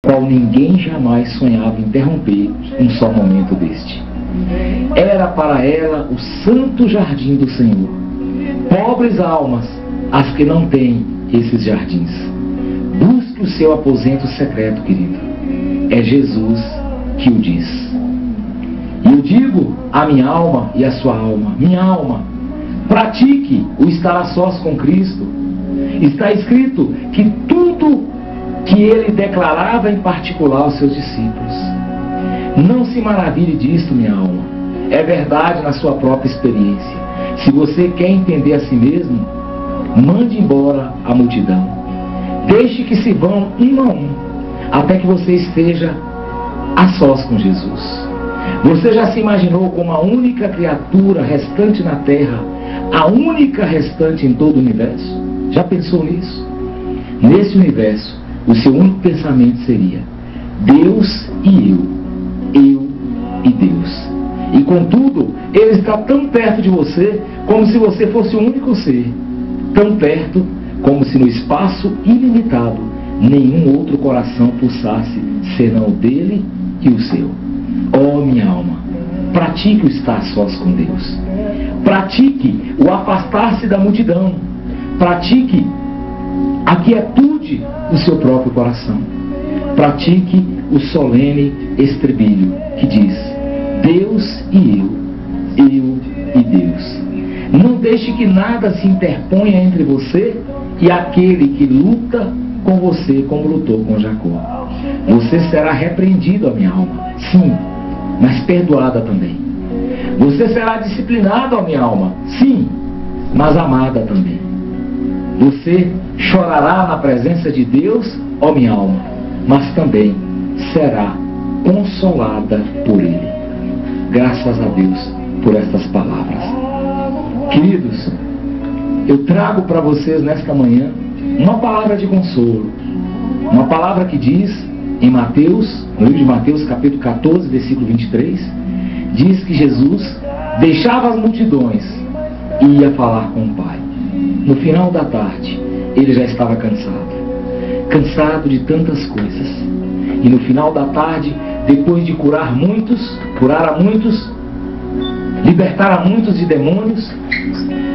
qual ninguém jamais sonhava interromper um só momento deste. Era para ela o santo jardim do Senhor. Pobres almas, as que não têm esses jardins. Busque o seu aposento secreto, querido. É Jesus que o diz. E eu digo à minha alma e à sua alma: minha alma, pratique o estar a sós com Cristo. Está escrito que tudo que ele declarava em particular aos seus discípulos. Não se maravilhe disto, minha alma. É verdade na sua própria experiência. Se você quer entender a si mesmo, mande embora a multidão. Deixe que se vão um a um, até que você esteja a sós com Jesus. Você já se imaginou como a única criatura restante na Terra, a única restante em todo o universo? Já pensou nisso? Nesse universo, o seu único pensamento seria: Deus e eu e Deus. E contudo, Ele está tão perto de você, como se você fosse o único ser. Tão perto, como se no espaço ilimitado, nenhum outro coração pulsasse, senão o dele e o seu. Oh, minha alma, pratique o estar sós com Deus. Pratique o afastar-se da multidão. Pratique a quietude do seu próprio coração. Pratique o solene estribilho que diz: Deus e eu e Deus. Não deixe que nada se interponha entre você e aquele que luta com você como lutou com Jacó. Você será repreendido, minha alma, sim, mas perdoada também. Você será disciplinado, minha alma, sim, mas amada também. Você chorará na presença de Deus, ó minha alma, mas também será consolada por Ele. Graças a Deus por estas palavras. Queridos, eu trago para vocês nesta manhã uma palavra de consolo. Uma palavra que diz em Mateus, no livro de Mateus, capítulo 14, versículo 23, diz que Jesus deixava as multidões e ia falar com o Pai. No final da tarde, ele já estava cansado de tantas coisas. E no final da tarde, depois de curar a muitos, libertar a muitos de demônios,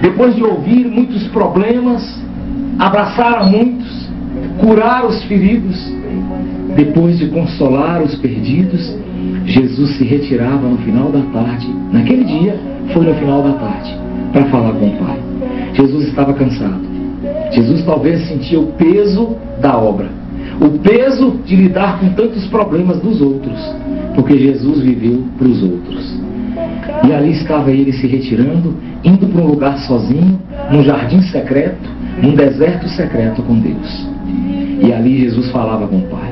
depois de ouvir muitos problemas, abraçar a muitos, curar os feridos, depois de consolar os perdidos, Jesus se retirava no final da tarde. Naquele dia, foi no final da tarde, para falar com o Pai. Jesus estava cansado. Jesus talvez sentia o peso da obra, o peso de lidar com tantos problemas dos outros, porque Jesus viveu para os outros. E ali estava ele se retirando, indo para um lugar sozinho, num jardim secreto, num deserto secreto com Deus. E ali Jesus falava com o Pai.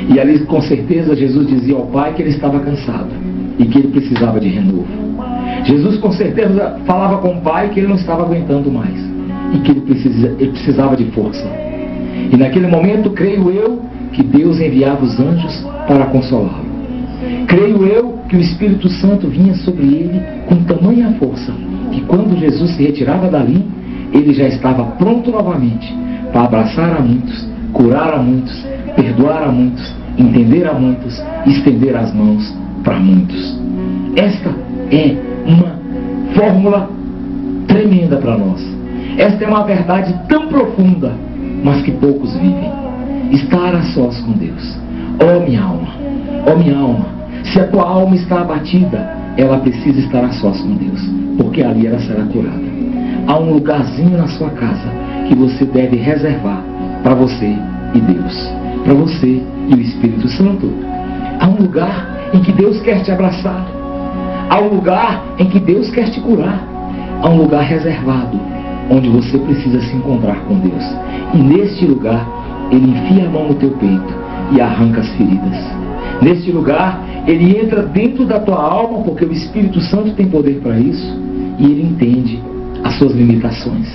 E ali com certeza Jesus dizia ao Pai que ele estava cansado e que ele precisava de renovo. Jesus com certeza falava com o Pai que ele não estava aguentando mais e que ele precisava de força. E naquele momento, creio eu, que Deus enviava os anjos para consolá-lo. Creio eu que o Espírito Santo vinha sobre ele com tamanha força que quando Jesus se retirava dali, ele já estava pronto novamente para abraçar a muitos, curar a muitos, perdoar a muitos, entender a muitos, estender as mãos para muitos. Esta é uma fórmula tremenda para nós. Esta é uma verdade tão profunda, mas que poucos vivem. Estar a sós com Deus. Oh minha alma, se a tua alma está abatida, ela precisa estar a sós com Deus, porque ali ela será curada. Há um lugarzinho na sua casa que você deve reservar para você e Deus, para você e o Espírito Santo. Há um lugar em que Deus quer te abraçar. Há um lugar em que Deus quer te curar. Há um lugar reservado onde você precisa se encontrar com Deus. E neste lugar, Ele enfia a mão no teu peito e arranca as feridas. Neste lugar, Ele entra dentro da tua alma, porque o Espírito Santo tem poder para isso, e Ele entende as suas limitações.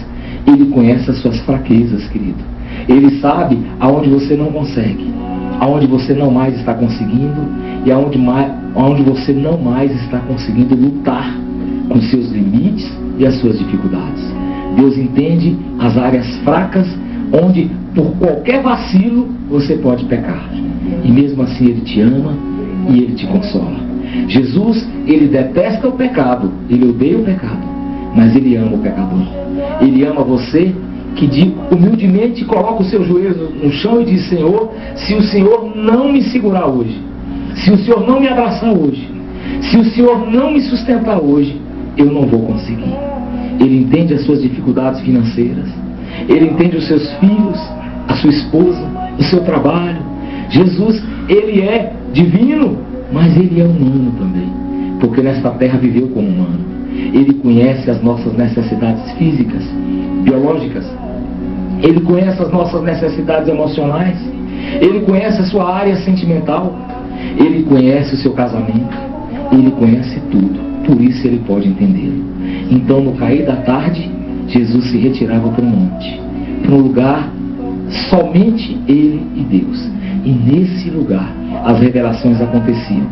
Ele conhece as suas fraquezas, querido. Ele sabe aonde você não consegue, aonde você não mais está conseguindo, e aonde você não mais está conseguindo lutar com seus limites e as suas dificuldades. Deus entende as áreas fracas onde por qualquer vacilo, você pode pecar. E mesmo assim Ele te ama e Ele te consola. Jesus, Ele detesta o pecado, Ele odeia o pecado, mas Ele ama o pecador. Ele ama você que humildemente coloca os seus joelhos no chão e diz: Senhor, se o Senhor não me segurar hoje, se o Senhor não me abraçar hoje, se o Senhor não me sustentar hoje, eu não vou conseguir. Ele entende as suas dificuldades financeiras, Ele entende os seus filhos, a sua esposa, o seu trabalho. Jesus, Ele é divino, mas Ele é humano também, porque nesta terra viveu como humano. Ele conhece as nossas necessidades físicas, biológicas. Ele conhece as nossas necessidades emocionais. Ele conhece a sua área sentimental. Ele conhece o seu casamento. Ele conhece tudo. Por isso Ele pode entendê-lo. Então, no cair da tarde, Jesus se retirava para um monte, para um lugar somente Ele e Deus. E nesse lugar as revelações aconteciam,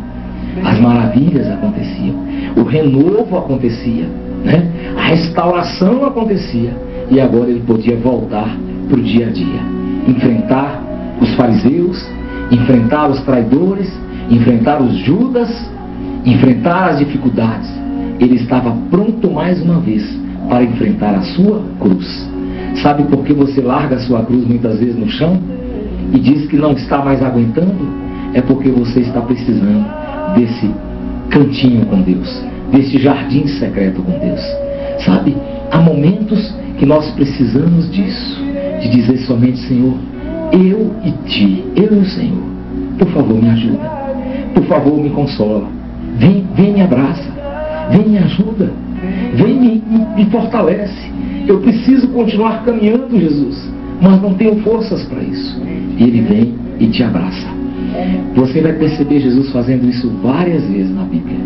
as maravilhas aconteciam, o renovo acontecia, né? A restauração acontecia. E agora ele podia voltar para o dia a dia, enfrentar os fariseus, enfrentar os traidores, enfrentar os Judas, enfrentar as dificuldades. Ele estava pronto mais uma vez para enfrentar a sua cruz. Sabe por que você larga a sua cruz muitas vezes no chão e diz que não está mais aguentando? É porque você está precisando desse cantinho com Deus, desse jardim secreto com Deus. Sabe, há momentos que nós precisamos disso, de dizer somente: Senhor, eu e Ti, eu e o Senhor, por favor me ajuda, por favor me consola, vem me abraça, vem me ajuda, vem me fortalece. Eu preciso continuar caminhando, Jesus, mas não tenho forças para isso. E Ele vem e te abraça. Você vai perceber Jesus fazendo isso várias vezes na Bíblia.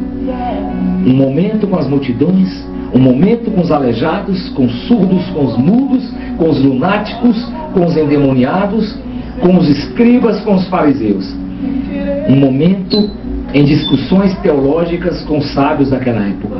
Um momento com as multidões, um momento com os aleijados, com os surdos, com os mudos, com os lunáticos, com os endemoniados, com os escribas, com os fariseus. Um momento em discussões teológicas com os sábios daquela época.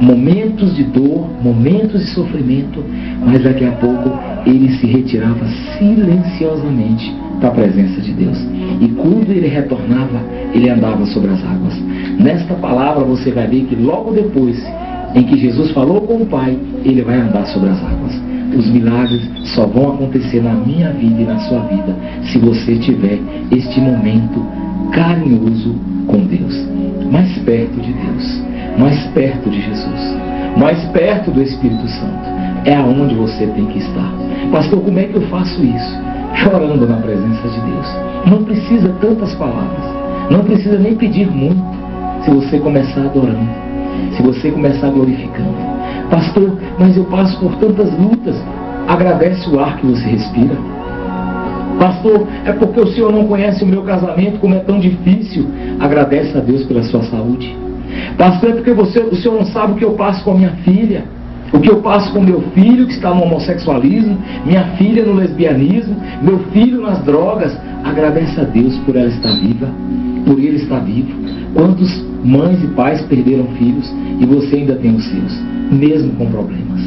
Momentos de dor, momentos de sofrimento, mas daqui a pouco ele se retirava silenciosamente da presença de Deus. E quando ele retornava, ele andava sobre as águas. Nesta palavra você vai ver que logo depois em que Jesus falou com o Pai, ele vai andar sobre as águas. Os milagres só vão acontecer na minha vida e na sua vida se você tiver este momento carinhoso com Deus, mais perto de Deus, mais perto de Jesus, mais perto do Espírito Santo. É aonde você tem que estar. Pastor, como é que eu faço isso? Chorando na presença de Deus. Não precisa tantas palavras, não precisa nem pedir muito. Se você começar adorando, se você começar glorificando. Pastor, mas eu passo por tantas lutas. Agradece o ar que você respira. Pastor, é porque o Senhor não conhece o meu casamento, como é tão difícil. Agradece a Deus pela sua saúde. Pastor, é porque o Senhor não sabe o que eu passo com a minha filha, o que eu passo com meu filho que está no homossexualismo, minha filha no lesbianismo, meu filho nas drogas. Agradece a Deus por ela estar viva, por ele estar vivo. Quantos mães e pais perderam filhos e você ainda tem os seus, mesmo com problemas?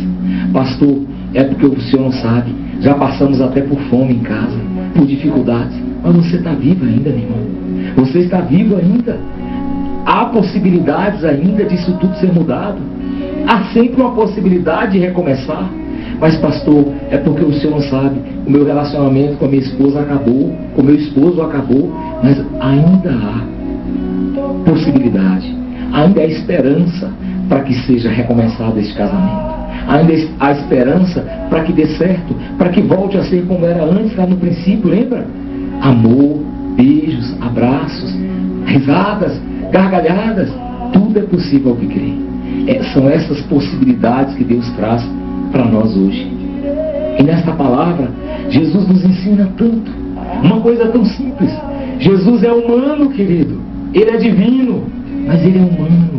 Pastor, é porque o Senhor não sabe. Já passamos até por fome em casa, por dificuldades, mas você está vivo ainda, meu irmão. Você está vivo ainda. Há possibilidades ainda disso tudo ser mudado. Há sempre uma possibilidade de recomeçar. Mas pastor, é porque o Senhor não sabe. O meu relacionamento com a minha esposa acabou, com o meu esposo acabou, mas ainda há possibilidade, ainda há esperança para que seja recomeçado este casamento. Ainda há esperança para que dê certo, para que volte a ser como era antes, lá no princípio, lembra? Amor, beijos, abraços, risadas, gargalhadas, tudo é possível ao que crê. São essas possibilidades que Deus traz para nós hoje. E nesta palavra, Jesus nos ensina tanto, uma coisa tão simples. Jesus é humano, querido, Ele é divino, mas Ele é humano.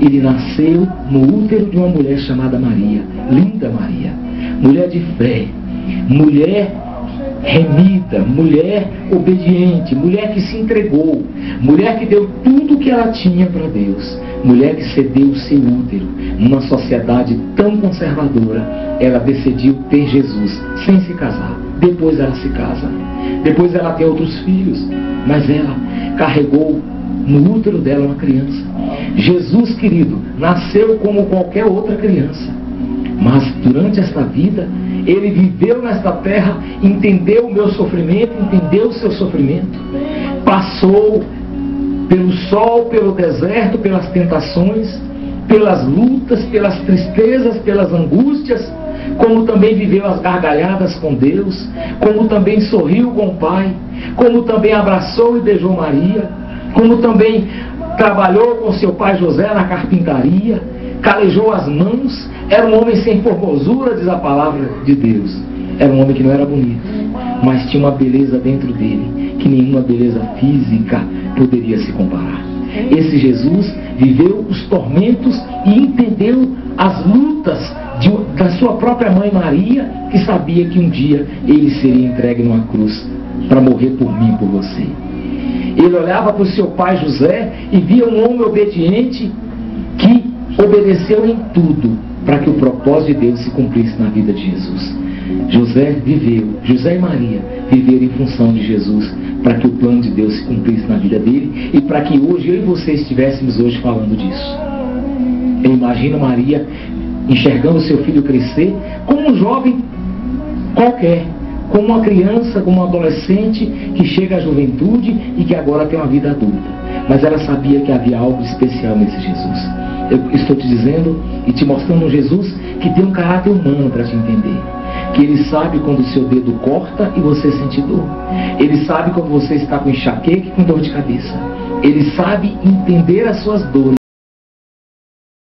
Ele nasceu no útero de uma mulher chamada Maria, linda Maria, mulher de fé, mulher remida, mulher obediente, mulher que se entregou, mulher que deu tudo o que ela tinha para Deus, mulher que cedeu o seu útero. Numa sociedade tão conservadora, ela decidiu ter Jesus sem se casar. Depois ela se casa, depois ela tem outros filhos, mas ela carregou no útero dela uma criança. Jesus, querido, nasceu como qualquer outra criança, mas durante esta vida ele viveu nesta terra, entendeu o meu sofrimento, entendeu o seu sofrimento, passou pelo sol, pelo deserto, pelas tentações, pelas lutas, pelas tristezas, pelas angústias, como também viveu as gargalhadas com Deus, como também sorriu com o Pai, como também abraçou e beijou Maria, como também trabalhou com seu pai José na carpintaria, calejou as mãos. Era um homem sem formosura, diz a palavra de Deus. Era um homem que não era bonito, mas tinha uma beleza dentro dele que nenhuma beleza física poderia se comparar. Esse Jesus viveu os tormentos e entendeu as lutas da sua própria mãe Maria, que sabia que um dia ele seria entregue numa cruz para morrer por mim e por você. Ele olhava para o seu pai José e via um homem obediente que obedeceu em tudo para que o propósito de Deus se cumprisse na vida de Jesus. José e Maria viveram em função de Jesus para que o plano de Deus se cumprisse na vida dele e para que hoje eu e você estivéssemos hoje falando disso. Eu imagino Maria enxergando seu filho crescer como um jovem qualquer, como uma criança, como um adolescente que chega à juventude e que agora tem uma vida adulta. Mas ela sabia que havia algo especial nesse Jesus. Eu estou te dizendo e te mostrando um Jesus que tem um caráter humano para te entender. Que ele sabe quando o seu dedo corta e você sente dor. Ele sabe quando você está com enxaqueca e com dor de cabeça. Ele sabe entender as suas dores.